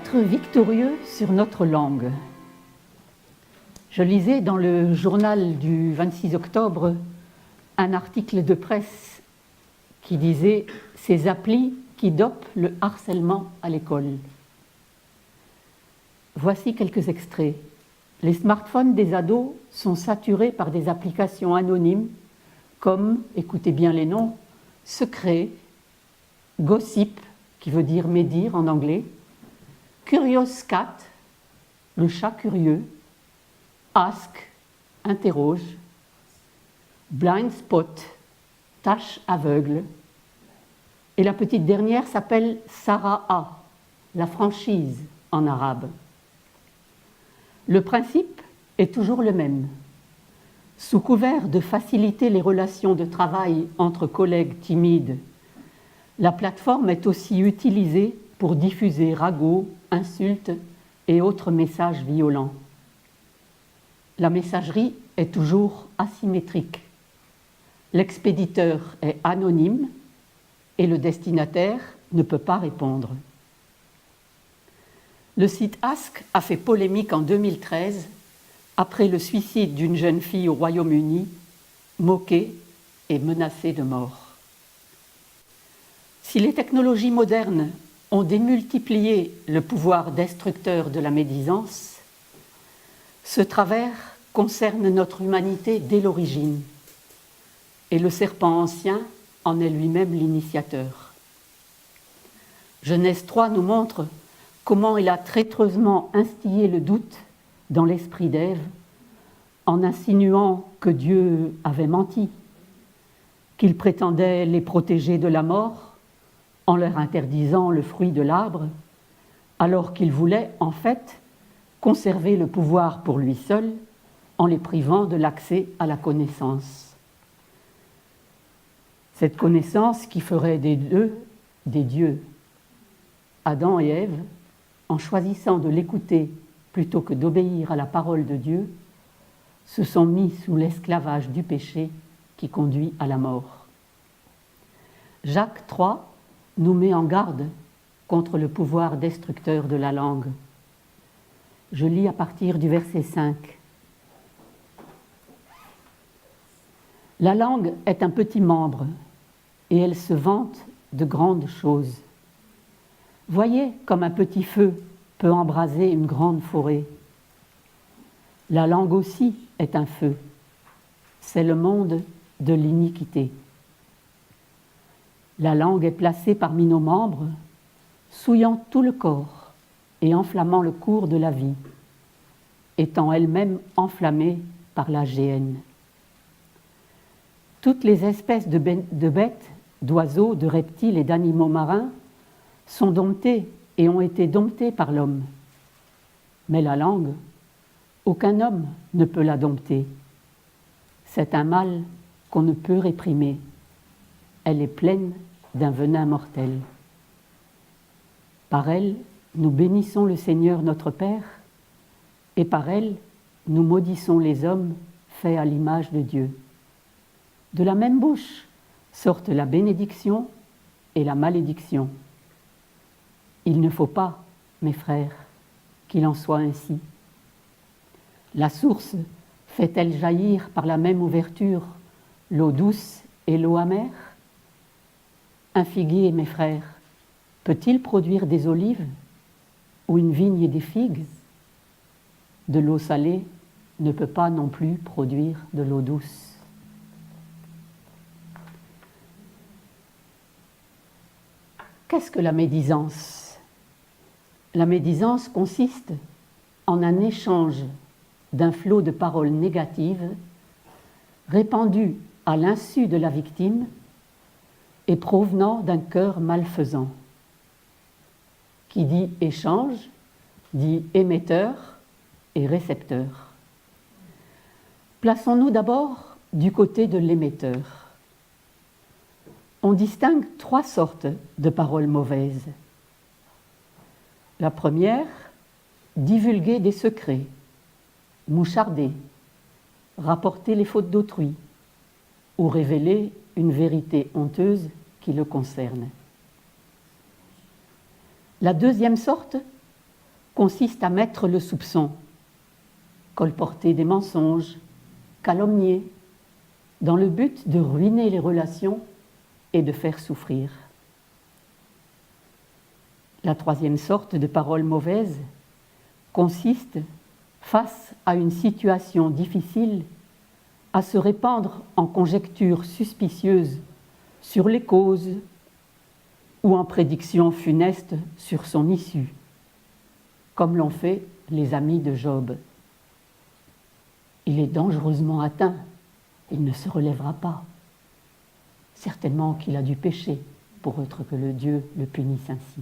Être victorieux sur notre langue. Je lisais dans le journal du 26 octobre un article de presse qui disait « Ces applis qui dopent le harcèlement à l'école ». Voici quelques extraits. Les smartphones des ados sont saturés par des applications anonymes comme, écoutez bien les noms, Secret, Gossip, qui veut dire médire en anglais, Curious Cat, le chat curieux, Ask, interroge, Blind Spot, tache aveugle, et la petite dernière s'appelle Saraha, la franchise en arabe. Le principe est toujours le même. Sous couvert de faciliter les relations de travail entre collègues timides, la plateforme est aussi utilisée pour diffuser ragots, insultes et autres messages violents. La messagerie est toujours asymétrique. L'expéditeur est anonyme et le destinataire ne peut pas répondre. Le site Ask a fait polémique en 2013 après le suicide d'une jeune fille au Royaume-Uni, moquée et menacée de mort. Si les technologies modernes ont démultiplié le pouvoir destructeur de la médisance, ce travers concerne notre humanité dès l'origine, et le serpent ancien en est lui-même l'initiateur. Genèse 3 nous montre comment il a traîtreusement instillé le doute dans l'esprit d'Ève en insinuant que Dieu avait menti, qu'il prétendait les protéger de la mort en leur interdisant le fruit de l'arbre, alors qu'il voulait en fait conserver le pouvoir pour lui seul en les privant de l'accès à la connaissance. Cette connaissance qui ferait des deux des dieux. Adam et Ève, en choisissant de l'écouter plutôt que d'obéir à la parole de Dieu, se sont mis sous l'esclavage du péché qui conduit à la mort. Jacques 3 nous met en garde contre le pouvoir destructeur de la langue. Je lis à partir du verset 5. La langue est un petit membre et elle se vante de grandes choses. Voyez comme un petit feu peut embraser une grande forêt. La langue aussi est un feu. C'est le monde de l'iniquité. La langue est placée parmi nos membres, souillant tout le corps et enflammant le cours de la vie, étant elle-même enflammée par la géhenne. Toutes les espèces de bêtes, d'oiseaux, de reptiles et d'animaux marins sont domptées et ont été domptées par l'homme. Mais la langue, aucun homme ne peut la dompter. C'est un mal qu'on ne peut réprimer. Elle est pleine d'un venin mortel. Par elle, nous bénissons le Seigneur notre Père, et par elle, nous maudissons les hommes faits à l'image de Dieu. De la même bouche sortent la bénédiction et la malédiction. Il ne faut pas, mes frères, qu'il en soit ainsi. La source fait-elle jaillir par la même ouverture l'eau douce et l'eau amère? Un figuier, mes frères, peut-il produire des olives ou une vigne et des figues? De l'eau salée ne peut pas non plus produire de l'eau douce. Qu'est-ce que la médisance? La médisance consiste en un échange d'un flot de paroles négatives répandues à l'insu de la victime et provenant d'un cœur malfaisant. Qui dit échange, dit émetteur et récepteur. Plaçons-nous d'abord du côté de l'émetteur. On distingue 3 sortes de paroles mauvaises. La première, divulguer des secrets, moucharder, rapporter les fautes d'autrui ou révéler une vérité honteuse qui le concerne. La deuxième sorte consiste à mettre le soupçon, colporter des mensonges, calomnier, dans le but de ruiner les relations et de faire souffrir. La troisième sorte de parole mauvaise consiste, face à une situation difficile, à se répandre en conjectures suspicieuses sur les causes ou en prédictions funestes sur son issue, comme l'ont fait les amis de Job. Il est dangereusement atteint, il ne se relèvera pas. Certainement qu'il a dû pécher pour autre que le Dieu le punisse ainsi.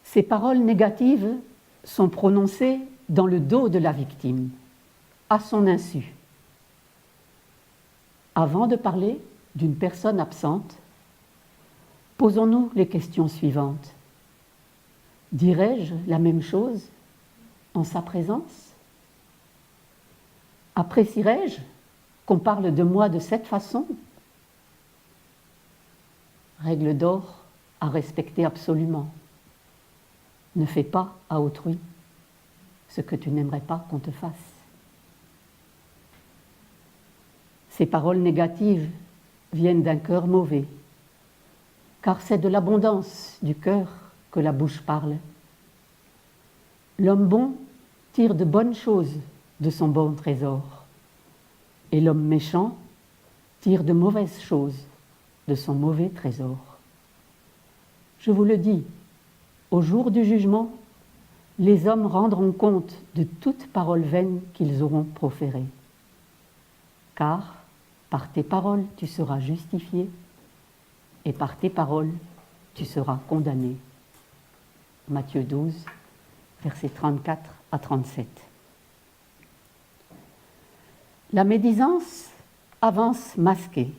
Ces paroles négatives sont prononcées dans le dos de la victime, à son insu. Avant de parler d'une personne absente, posons-nous les questions suivantes. Dirais-je la même chose en sa présence? Apprécierais-je qu'on parle de moi de cette façon? Règle d'or à respecter absolument. Ne fais pas à autrui ce que tu n'aimerais pas qu'on te fasse. Ces paroles négatives viennent d'un cœur mauvais, car c'est de l'abondance du cœur que la bouche parle. L'homme bon tire de bonnes choses de son bon trésor, et l'homme méchant tire de mauvaises choses de son mauvais trésor. Je vous le dis, au jour du jugement, les hommes rendront compte de toute parole vaine qu'ils auront proférée. Car par tes paroles tu seras justifié, et par tes paroles tu seras condamné. Matthieu 12, versets 34 à 37. La médisance avance masquée.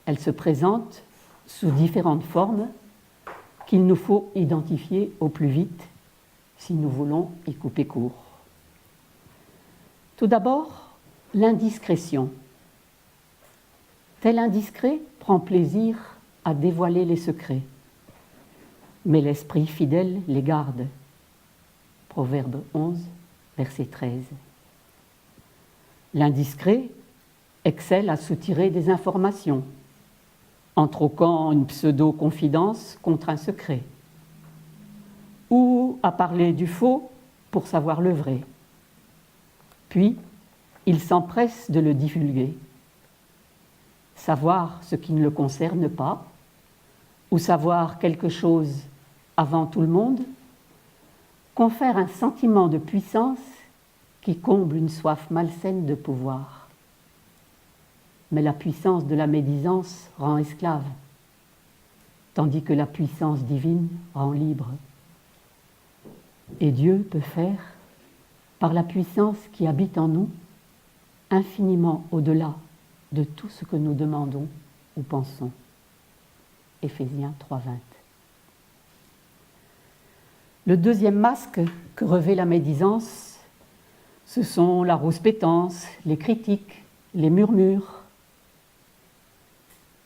Elle se présente sous différentes formes qu'il nous faut identifier au plus vite si nous voulons y couper court. Tout d'abord, l'indiscrétion. Tel indiscret prend plaisir à dévoiler les secrets, mais l'esprit fidèle les garde. Proverbe 11, verset 13. L'indiscret excelle à soutirer des informations, en troquant une pseudo-confidence contre un secret, ou à parler du faux pour savoir le vrai. Puis, il s'empresse de le divulguer. Savoir ce qui ne le concerne pas, ou savoir quelque chose avant tout le monde, confère un sentiment de puissance qui comble une soif malsaine de pouvoir. Mais la puissance de la médisance rend esclave, tandis que la puissance divine rend libre. Et Dieu peut faire, par la puissance qui habite en nous, infiniment au-delà de tout ce que nous demandons ou pensons. Éphésiens 3:20. Le deuxième masque que revêt la médisance, ce sont la rouspétance, les critiques, les murmures.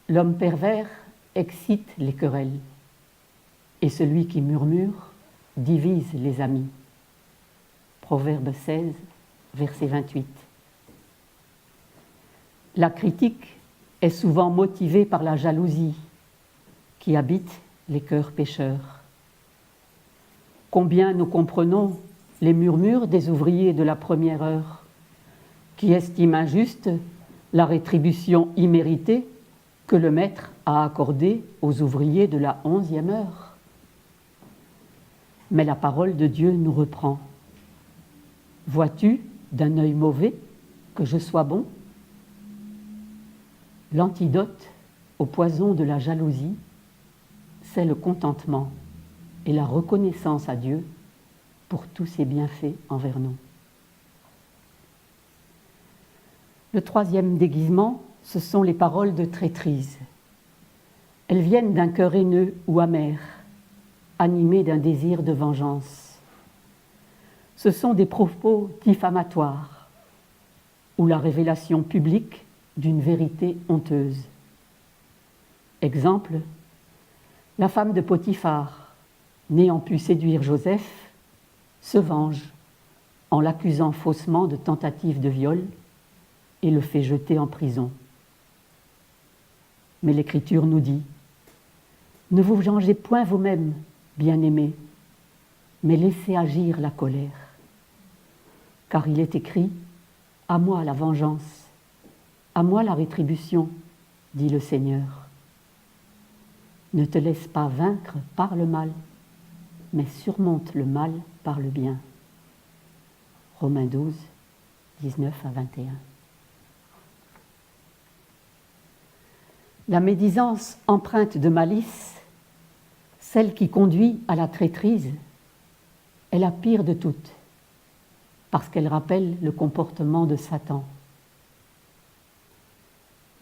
L'homme pervers excite les querelles, et celui qui murmure divise les amis. Proverbe 16, verset 28. La critique est souvent motivée par la jalousie qui habite les cœurs pécheurs. Combien nous comprenons les murmures des ouvriers de la première heure qui estiment injuste la rétribution imméritée que le maître a accordée aux ouvriers de la 11e heure. Mais la parole de Dieu nous reprend. Vois-tu d'un œil mauvais que je sois bon? L'antidote au poison de la jalousie, c'est le contentement et la reconnaissance à Dieu pour tous ses bienfaits envers nous. Le troisième déguisement, ce sont les paroles de traîtrise. Elles viennent d'un cœur haineux ou amer, animé d'un désir de vengeance. Ce sont des propos diffamatoires ou la révélation publique d'une vérité honteuse. Exemple, la femme de Potiphar, n'ayant pu séduire Joseph, se venge en l'accusant faussement de tentative de viol et le fait jeter en prison. Mais l'Écriture nous dit « Ne vous vengez point vous-même, bien-aimés, mais laissez agir la colère. Car il est écrit « À moi la vengeance, à moi la rétribution, dit le Seigneur. Ne te laisse pas vaincre par le mal, mais surmonte le mal par le bien. » Romains 12, 19 à 21. La médisance empreinte de malice, celle qui conduit à la traîtrise, est la pire de toutes, parce qu'elle rappelle le comportement de Satan.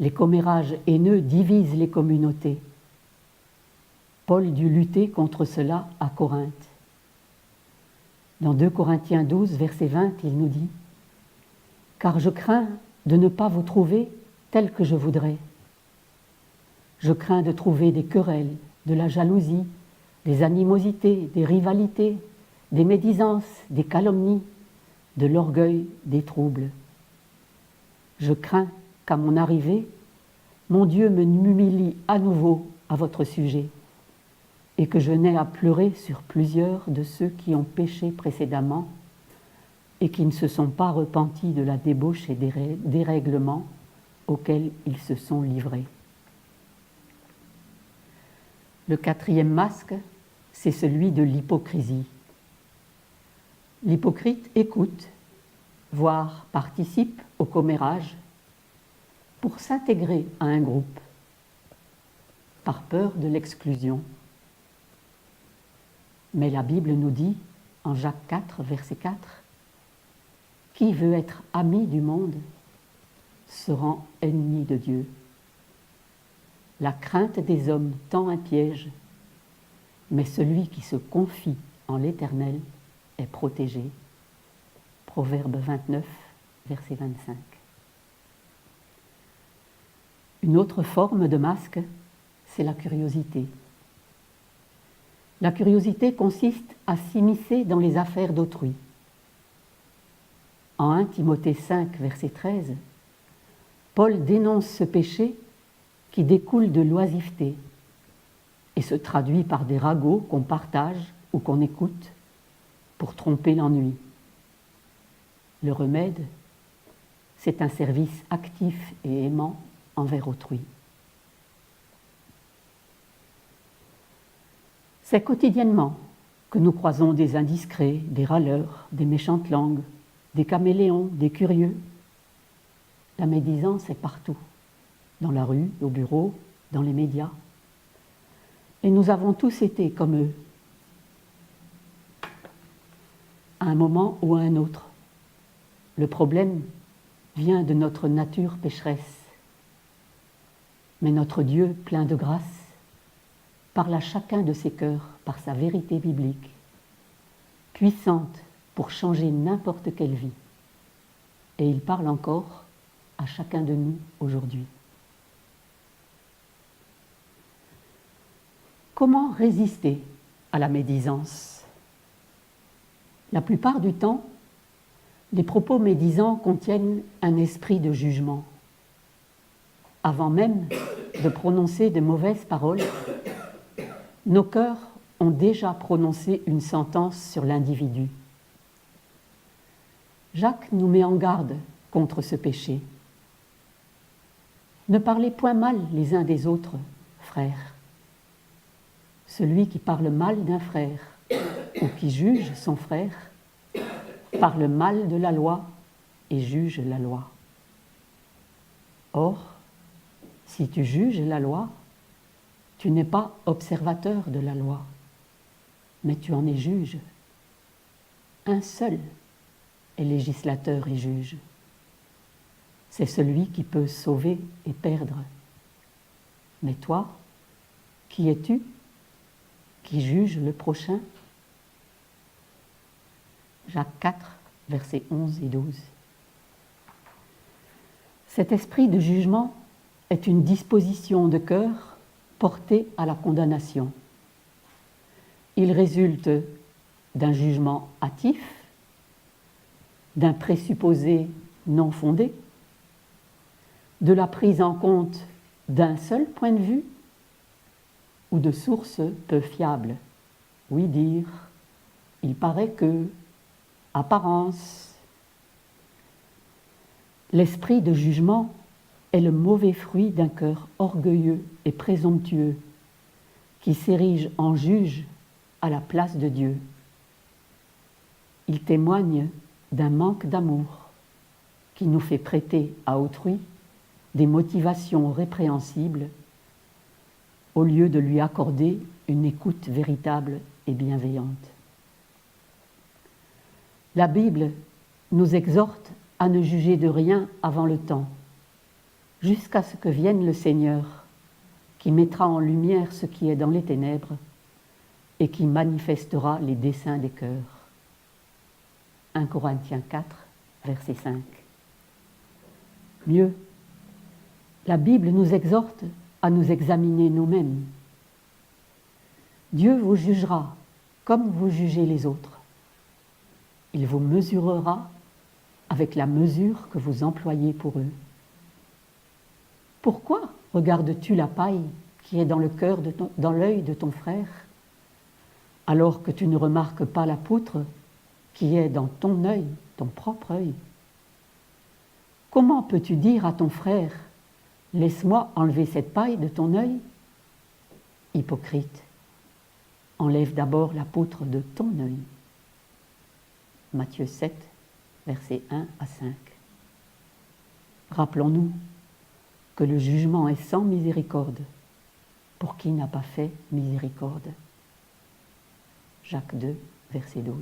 Les commérages haineux divisent les communautés. Paul dut lutter contre cela à Corinthe. Dans 2 Corinthiens 12, verset 20, il nous dit « Car je crains de ne pas vous trouver tel que je voudrais. Je crains de trouver des querelles, de la jalousie, des animosités, des rivalités, des médisances, des calomnies, de l'orgueil, des troubles. Je crains qu'à mon arrivée, mon Dieu m'humilie à nouveau à votre sujet, et que je n'aie à pleurer sur plusieurs de ceux qui ont péché précédemment et qui ne se sont pas repentis de la débauche et des dérèglements auxquels ils se sont livrés. » Le 4e masque, c'est celui de l'hypocrisie. L'hypocrite écoute, voire participe au commérage pour s'intégrer à un groupe, par peur de l'exclusion. Mais la Bible nous dit, en Jacques 4, verset 4, « Qui veut être ami du monde se rend ennemi de Dieu. La crainte des hommes tend un piège, mais celui qui se confie en l'Éternel est protégé. » Proverbe 29, verset 25. Une autre forme de masque, c'est la curiosité. La curiosité consiste à s'immiscer dans les affaires d'autrui. En 1 Timothée 5, verset 13, Paul dénonce ce péché qui découle de l'oisiveté et se traduit par des ragots qu'on partage ou qu'on écoute pour tromper l'ennui. Le remède, c'est un service actif et aimant envers autrui. C'est quotidiennement que nous croisons des indiscrets, des râleurs, des méchantes langues, des caméléons, des curieux. La médisance est partout, dans la rue, au bureau, dans les médias. Et nous avons tous été comme eux, à un moment ou à un autre. Le problème vient de notre nature pécheresse. Mais notre Dieu, plein de grâce, parle à chacun de ses cœurs par sa vérité biblique, puissante pour changer n'importe quelle vie. Et il parle encore à chacun de nous aujourd'hui. Comment résister à la médisance? La plupart du temps, les propos médisants contiennent un esprit de jugement. Avant même de prononcer de mauvaises paroles, nos cœurs ont déjà prononcé une sentence sur l'individu. Jacques nous met en garde contre ce péché. Ne parlez point mal les uns des autres, frères. Celui qui parle mal d'un frère ou qui juge son frère parle mal de la loi et juge la loi. Or, si tu juges la loi, tu n'es pas observateur de la loi, mais tu en es juge. Un seul est législateur et juge. C'est celui qui peut sauver et perdre. Mais toi, qui es-tu, qui juge le prochain? Jacques 4, versets 11 et 12. Cet esprit de jugement est une disposition de cœur portée à la condamnation. Il résulte d'un jugement hâtif, d'un présupposé non fondé, de la prise en compte d'un seul point de vue ou de sources peu fiables. Oui dire, il paraît que, apparence. L'esprit de jugement est le mauvais fruit d'un cœur orgueilleux et présomptueux qui s'érige en juge à la place de Dieu. Il témoigne d'un manque d'amour qui nous fait prêter à autrui des motivations répréhensibles au lieu de lui accorder une écoute véritable et bienveillante. La Bible nous exhorte à ne juger de rien avant le temps, jusqu'à ce que vienne le Seigneur, qui mettra en lumière ce qui est dans les ténèbres et qui manifestera les desseins des cœurs. 1 Corinthiens 4, verset 5. Mieux, la Bible nous exhorte à nous examiner nous-mêmes. Dieu vous jugera comme vous jugez les autres. Il vous mesurera avec la mesure que vous employez pour eux. Pourquoi regardes-tu la paille qui est dans l'œil de ton frère, alors que tu ne remarques pas la poutre qui est dans ton œil, ton propre œil? Comment peux-tu dire à ton frère, laisse-moi enlever cette paille de ton œil? Hypocrite, enlève d'abord la poutre de ton œil. Matthieu 7, versets 1 à 5. Rappelons-nous que le jugement est sans miséricorde pour qui n'a pas fait miséricorde. Jacques 2, verset 12.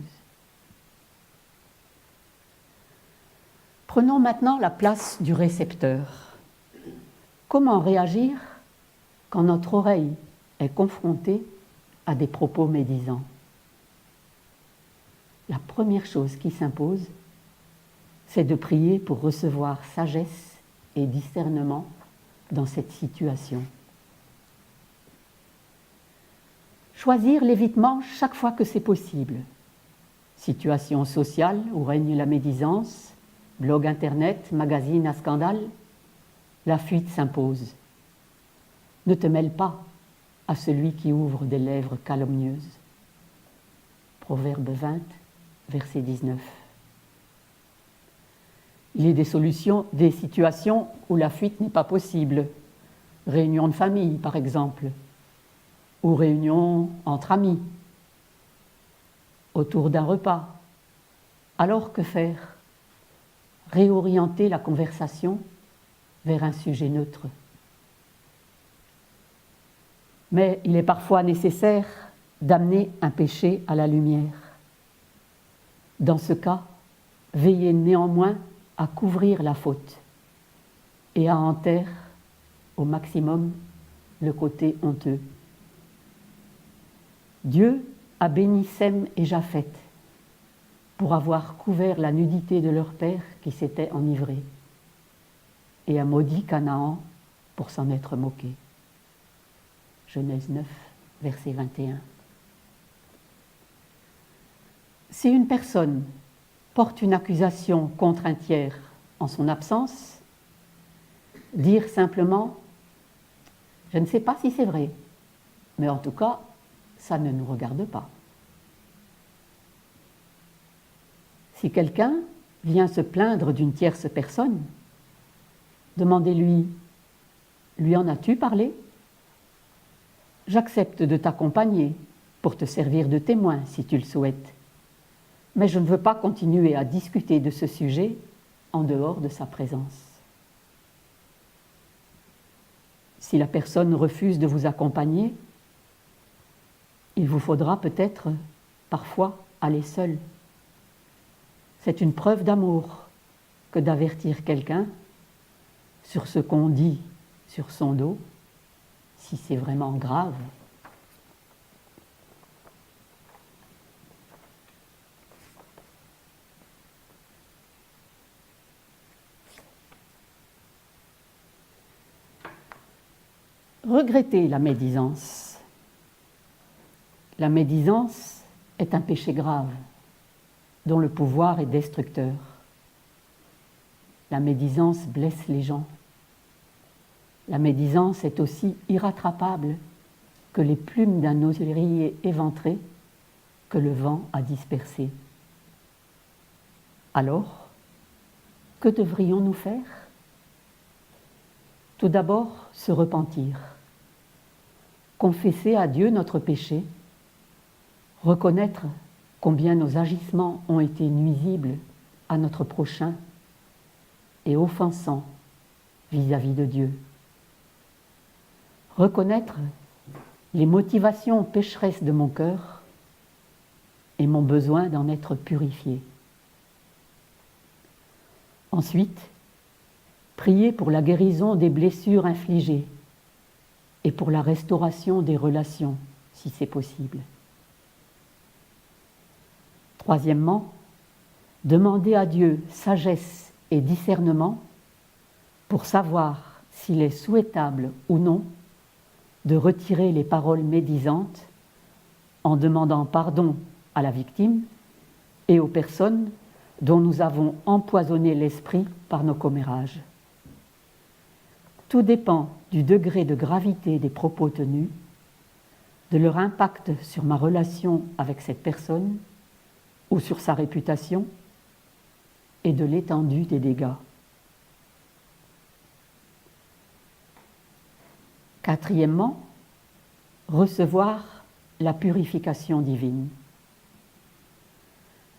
Prenons maintenant la place du récepteur. Comment réagir quand notre oreille est confrontée à des propos médisants? La première chose qui s'impose, c'est de prier pour recevoir sagesse et discernement dans cette situation. Choisir l'évitement chaque fois que c'est possible. Situation sociale où règne la médisance, blog internet, magazine à scandale, la fuite s'impose. Ne te mêle pas à celui qui ouvre des lèvres calomnieuses. Proverbe 20, verset 19. Il y a des situations où la fuite n'est pas possible. Réunion de famille, par exemple, ou réunion entre amis, autour d'un repas. Alors que faire? Réorienter la conversation vers un sujet neutre. Mais il est parfois nécessaire d'amener un péché à la lumière. Dans ce cas, veillez néanmoins à couvrir la faute et à en taire au maximum le côté honteux. Dieu a béni Sem et Japheth pour avoir couvert la nudité de leur père qui s'était enivré, et a maudit Canaan pour s'en être moqué. Genèse 9, verset 21. Si une personne porte une accusation contre un tiers en son absence, dire simplement « Je ne sais pas si c'est vrai, mais en tout cas, ça ne nous regarde pas ». Si quelqu'un vient se plaindre d'une tierce personne, demandez-lui « Lui en as-tu parlé ? J'accepte de t'accompagner pour te servir de témoin si tu le souhaites, mais je ne veux pas continuer à discuter de ce sujet en dehors de sa présence. » Si la personne refuse de vous accompagner, il vous faudra peut-être parfois aller seul. C'est une preuve d'amour que d'avertir quelqu'un sur ce qu'on dit sur son dos, si c'est vraiment grave. Regretter la médisance. La médisance est un péché grave dont le pouvoir est destructeur. La médisance blesse les gens. La médisance est aussi irrattrapable que les plumes d'un oreiller éventré que le vent a dispersé. Alors, que devrions-nous faire? Tout d'abord, se repentir, confesser à Dieu notre péché, reconnaître combien nos agissements ont été nuisibles à notre prochain et offensants vis-à-vis de Dieu. Reconnaître les motivations pécheresses de mon cœur et mon besoin d'en être purifié. Ensuite, prier pour la guérison des blessures infligées et pour la restauration des relations, si c'est possible. Troisièmement, demander à Dieu sagesse et discernement pour savoir s'il est souhaitable ou non de retirer les paroles médisantes en demandant pardon à la victime et aux personnes dont nous avons empoisonné l'esprit par nos commérages. Tout dépend du degré de gravité des propos tenus, de leur impact sur ma relation avec cette personne ou sur sa réputation et de l'étendue des dégâts. Quatrièmement, recevoir la purification divine.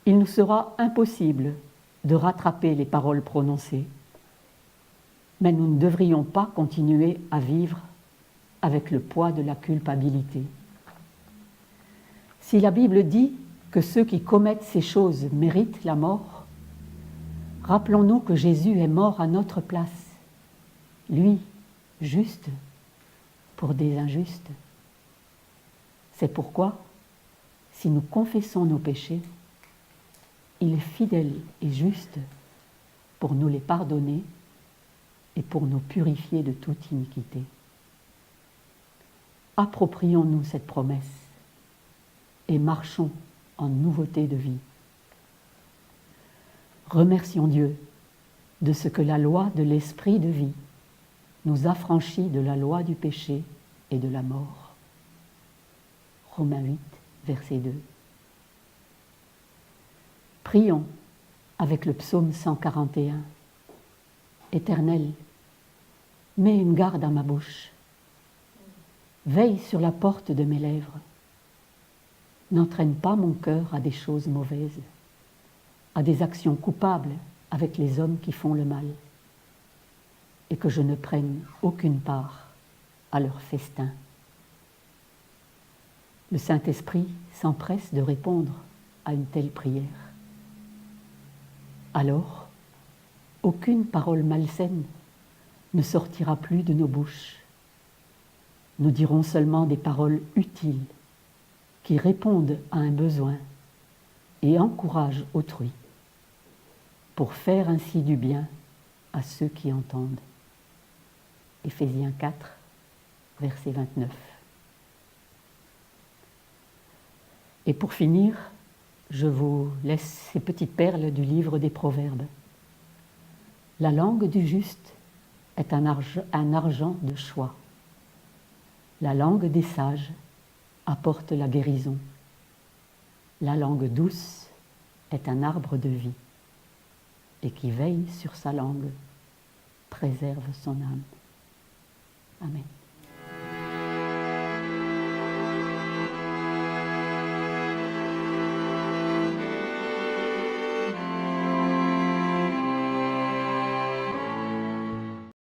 Il nous sera impossible de rattraper les paroles prononcées, mais nous ne devrions pas continuer à vivre avec le poids de la culpabilité. Si la Bible dit que ceux qui commettent ces choses méritent la mort, rappelons-nous que Jésus est mort à notre place, lui, juste, pour des injustes. C'est pourquoi, si nous confessons nos péchés, il est fidèle et juste pour nous les pardonner et pour nous purifier de toute iniquité. Approprions-nous cette promesse et marchons en nouveauté de vie. Remercions Dieu de ce que la loi de l'esprit de vie nous affranchit de la loi du péché et de la mort. Romains 8, verset 2. Prions avec le psaume 141. Éternel, mets une garde à ma bouche. Veille sur la porte de mes lèvres. N'entraîne pas mon cœur à des choses mauvaises, à des actions coupables avec les hommes qui font le mal, et que je ne prenne aucune part à leur festin. Le Saint-Esprit s'empresse de répondre à une telle prière. Alors, aucune parole malsaine ne sortira plus de nos bouches. Nous dirons seulement des paroles utiles qui répondent à un besoin et encouragent autrui pour faire ainsi du bien à ceux qui entendent. Éphésiens 4, verset 29. Et pour finir, je vous laisse ces petites perles du livre des Proverbes. La langue du juste est un argent de choix. La langue des sages apporte la guérison. La langue douce est un arbre de vie, et qui veille sur sa langue préserve son âme. Amen.